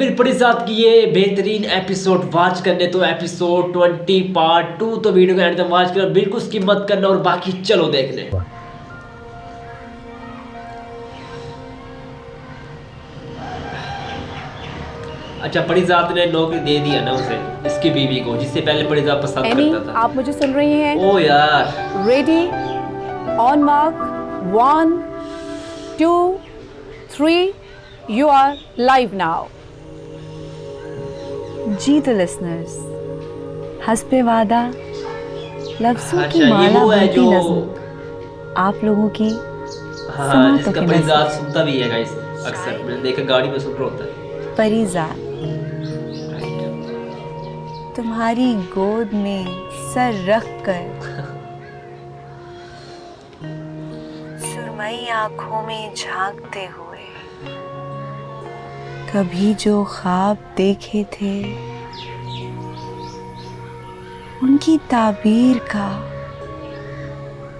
फिर बड़ी साथ की ये बेहतरीन एपिसोड वॉच करने तो एपिसोड 20 पार्ट 2 तो वीडियो को एंड तक वॉच करना, बिल्कुल स्किप मत करना और बाकी चलो देखने। अच्छा, परिजात ने नौकरी दे दिया ना उसे, इसकी बीवी को, जिससे पहले परिजात पसंद एनी, करता था। आप मुझे सुन रही हैं? ओ यार, ready, on mark, 1 2 3, you are live now. जी तो लिसनर्स, हस्बे वादा लफ्जों अच्छा की ये माला वो है बनती जो, नजर आप लोगों की हाँ समातों जिसका के परिजात नजर। सुनता भी है गाइस, अक्सर मैंने देखा गाड़ी में सुन रहा होता है। परिजात तुम्हारी गोद में सर रख कर सुरमई आंखों में झांकते हुए कभी जो ख्वाब देखे थे उनकी ताबीर का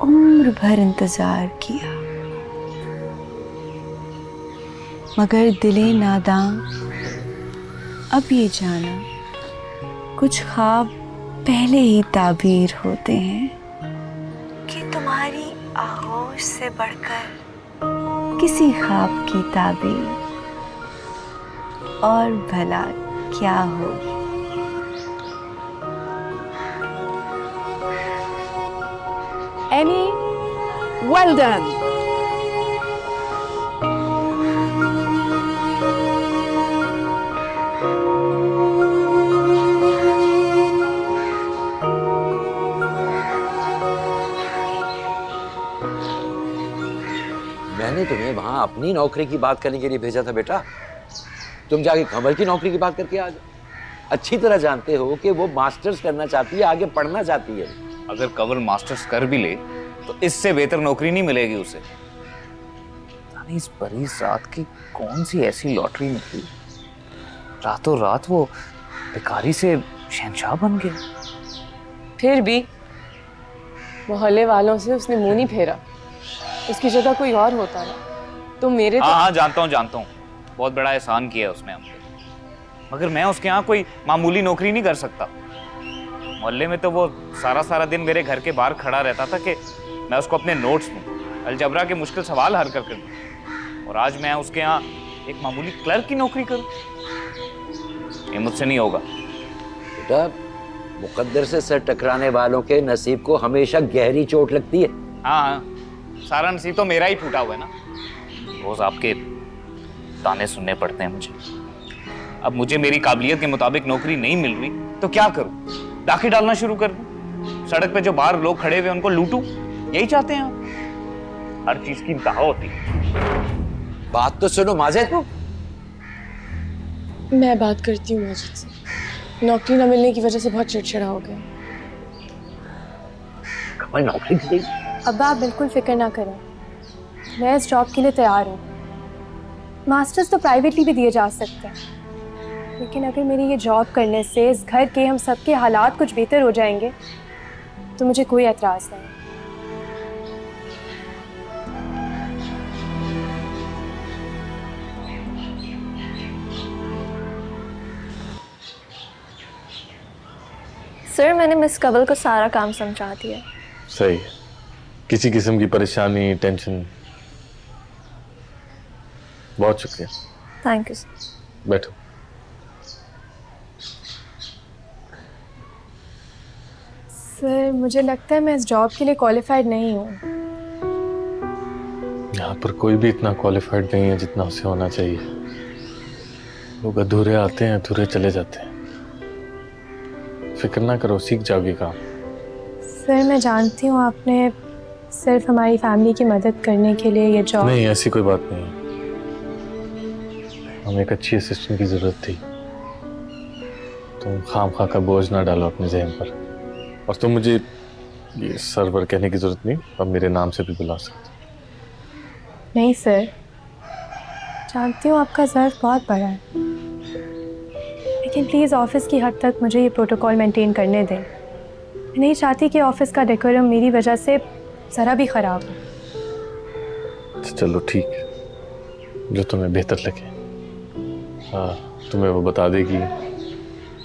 उम्र भर इंतजार किया, मगर दिले नादां अब ये जाना कुछ ख्वाब पहले ही ताबीर होते हैं कि तुम्हारी आगोश से बढ़कर किसी ख्वाब की ताबीर और भला क्या होगी। Any, well done. मैंने तुम्हें वहां अपनी नौकरी की बात करने के लिए भेजा था बेटा, तुम जाके कमल की नौकरी की बात करके आ जाओ। अच्छी तरह जानते हो कि वो मास्टर्स करना चाहती है, आगे पढ़ना चाहती है। अगर कंवल मास्टर्स कर भी ले तो इससे बेहतर नौकरी नहीं मिलेगी उसे। यानी इस परिजात की कौन सी ऐसी लॉटरी निकली, रातों रात वो भिखारी से शहंशाह बन गया। फिर भी मोहल्ले वालों से उसने मुंह नहीं फेरा, उसकी जगह कोई और होता ना तो मेरे हाँ जानता हूँ, बहुत बड़ा एहसान किया है उसने हम पे, मगर मैं उसके यहाँ कोई मामूली नौकरी नहीं कर सकता। मोहल्ले में तो वो सारा दिन मेरे घर के बाहर खड़ा रहता था कि मैं उसको अपने नोट्स दूं, अलजबरा के मुश्किल सवाल हल कर दूं, और आज मैं उसके यहाँ एक मामूली क्लर्क की नौकरी करूं? ये मुझसे नहीं होगा। बेटा, मुकद्दर से सर टकराने वालों के नसीब को हमेशा गहरी चोट लगती है। हाँ, सारा नसीब तो मेरा ही टूटा हुआ है ना। रोज आपके ताने सुनने पड़ते हैं मुझे। अब मुझे मेरी काबिलियत के मुताबिक नौकरी नहीं मिल रही तो क्या करूं? डाके डालना शुरू कर दूं? सड़क पे जो बाहर लोग खड़े हुए उनको लूटूं? यही चाहते हैं आप? हर चीज की इंतहा होती है। बात तो सुनो माजिद। मैं बात करती हूँ माजिद से, नौकरी न मिलने की वजह से बहुत चिड़चिड़ा हो गया। कमल नौकरी की गई। अब आप बिल्कुल फिक्र ना करें, मैं इस जॉब के लिए तैयार हूँ। मास्टर्स तो प्राइवेटली भी दिए जा सकते हैं, लेकिन अगर मेरी ये जॉब करने से इस घर के हम सबके हालात कुछ बेहतर हो जाएंगे तो मुझे कोई एतराज़ नहीं। सर, मैंने मिस कंवल को सारा काम समझा दिया। सही है, किसी किस्म की परेशानी टेंशन। बहुत शुक्रिया। Thank you sir. बैठो। सर, मुझे लगता है मैं इस जॉब के लिए क्वालिफाइड नहीं हूँ। यहाँ पर कोई भी इतना क्वालिफाइड नहीं है जितना उसे होना चाहिए। लोग अधूरे आते हैं, अधूरे चले जाते हैं। फिक्र ना करो, सीख जाओगी काम। सर, मैं जानती हूँ आपने सिर्फ हमारी फैमिली की मदद करने के लिए ये जॉब। नहीं, ऐसी कोई बात नहीं है। हमें एक अच्छी असिस्टेंट की जरूरत थी। तुम खामखा का बोझ ना डालो अपने ज़हन पर। और तुम मुझे ये सर्वर कहने की जरूरत नहीं, अब मेरे नाम से भी बुला सकते। नहीं सर, जानती हूँ आपका ज़र्फ बहुत बड़ा है, लेकिन प्लीज़ ऑफिस की हद तक मुझे ये प्रोटोकॉल मेंटेन करने दें। मैं नहीं चाहती कि ऑफिस का डेकोरम मेरी वजह से ज़रा भी ख़राब हो। चलो ठीक है, जो तुम्हें बेहतर लगे। हाँ, तुम्हें वो बता देगी,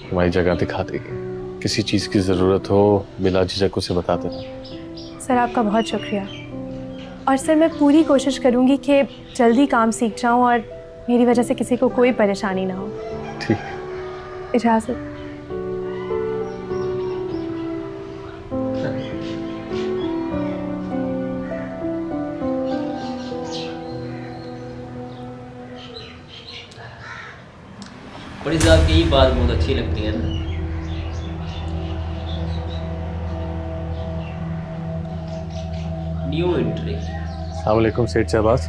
तुम्हारी जगह दिखा देगी। किसी चीज़ की ज़रूरत हो बिला झिझक उसे बता देना। सर आपका बहुत शुक्रिया। और सर मैं पूरी कोशिश करूँगी कि जल्दी काम सीख जाऊँ और मेरी वजह से किसी को कोई परेशानी ना हो। ठीक। इजाज़त। बड़ी साहब की ये बात बहुत अच्छी लगती है ना। New entry. अस्सलाम वालेकुम सेठ शहबाज।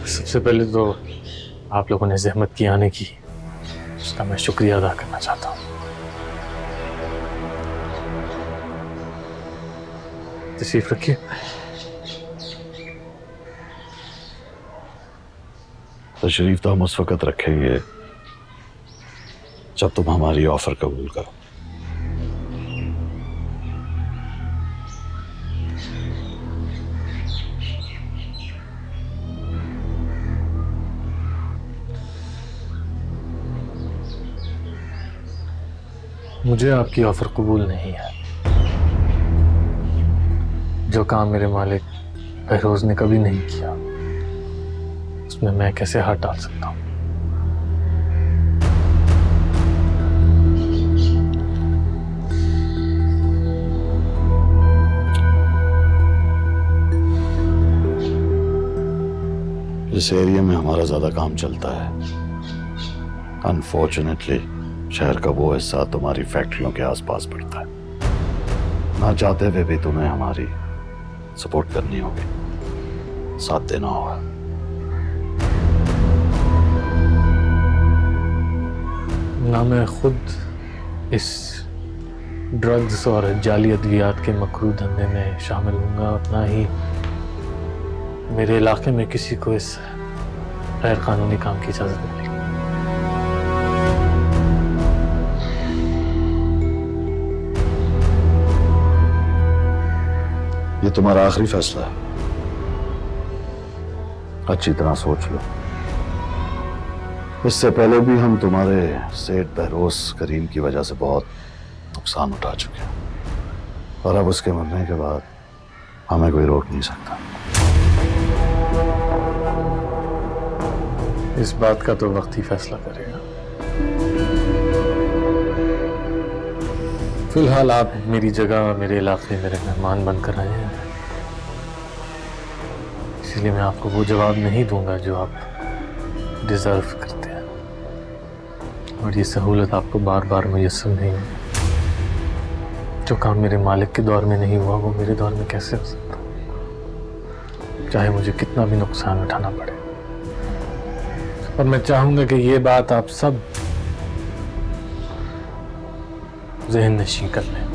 सबसे पहले तो आप लोगों ने जहमत की आने की, उसका मैं शुक्रिया अदा करना चाहता हूँ। तशरीफ रखिए। तशरीफ तो हम उस वक़्त रखेंगे जब तुम हमारी ऑफर कबूल करो। मुझे आपकी ऑफर कबूल नहीं है। जो काम मेरे मालिक बहरोज ने कभी नहीं किया, उसमें मैं कैसे हाथ डाल सकता हूँ? इस एरिया में हमारा ज्यादा काम चलता है। अनफॉर्चुनेटली शहर का वो हिस्सा तुम्हारी फैक्ट्रियों के आसपास पड़ता है। ना चाहते हुए भी तुम्हें हमारी सपोर्ट करनी होगी, साथ देना होगा। ना मैं खुद इस ड्रग्स और जाली अद्वियात के मकरू धंधे में शामिल हूँगा, और ना ही मेरे इलाके में किसी को इस गैर कानूनी काम की इजाज़त मिलेगी। ये तुम्हारा आखिरी फैसला है, अच्छी तरह सोच लो। इससे पहले भी हम तुम्हारे सेठ बहरोज करीम की वजह से बहुत नुकसान उठा चुके हैं, और अब उसके मरने के बाद हमें कोई रोक नहीं सकता। इस बात का तो वक्त ही फैसला करेगा। फिलहाल आप मेरी जगह मेरे इलाके में मेरे मेहमान बनकर आए हैं, इसलिए मैं आपको वो जवाब नहीं दूंगा जो आप डिजर्व करते हैं, और ये सहूलत आपको बार बार मुयस्सर नहीं होगी। जो काम मेरे मालिक के दौर में नहीं हुआ वो मेरे दौर में कैसे हो सकता, चाहे मुझे कितना भी नुकसान उठाना पड़े। और मैं चाहूंगा कि ये बात आप सब ज़हन नशीं कर लें।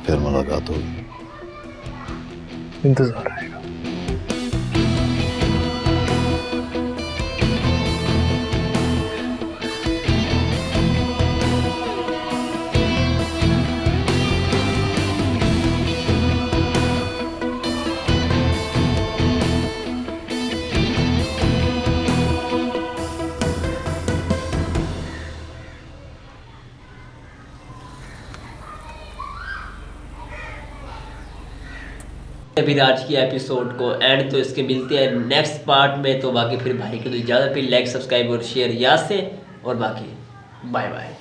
फिर मुलाकात होगी। इंतजार रहेगा। फिर आज की एपिसोड को एंड, तो इसके मिलते हैं नेक्स्ट पार्ट में। तो बाकी फिर भाई की तो इजाज़त, फिर लाइक सब्सक्राइब और शेयर याद से, और बाकी बाय बाय।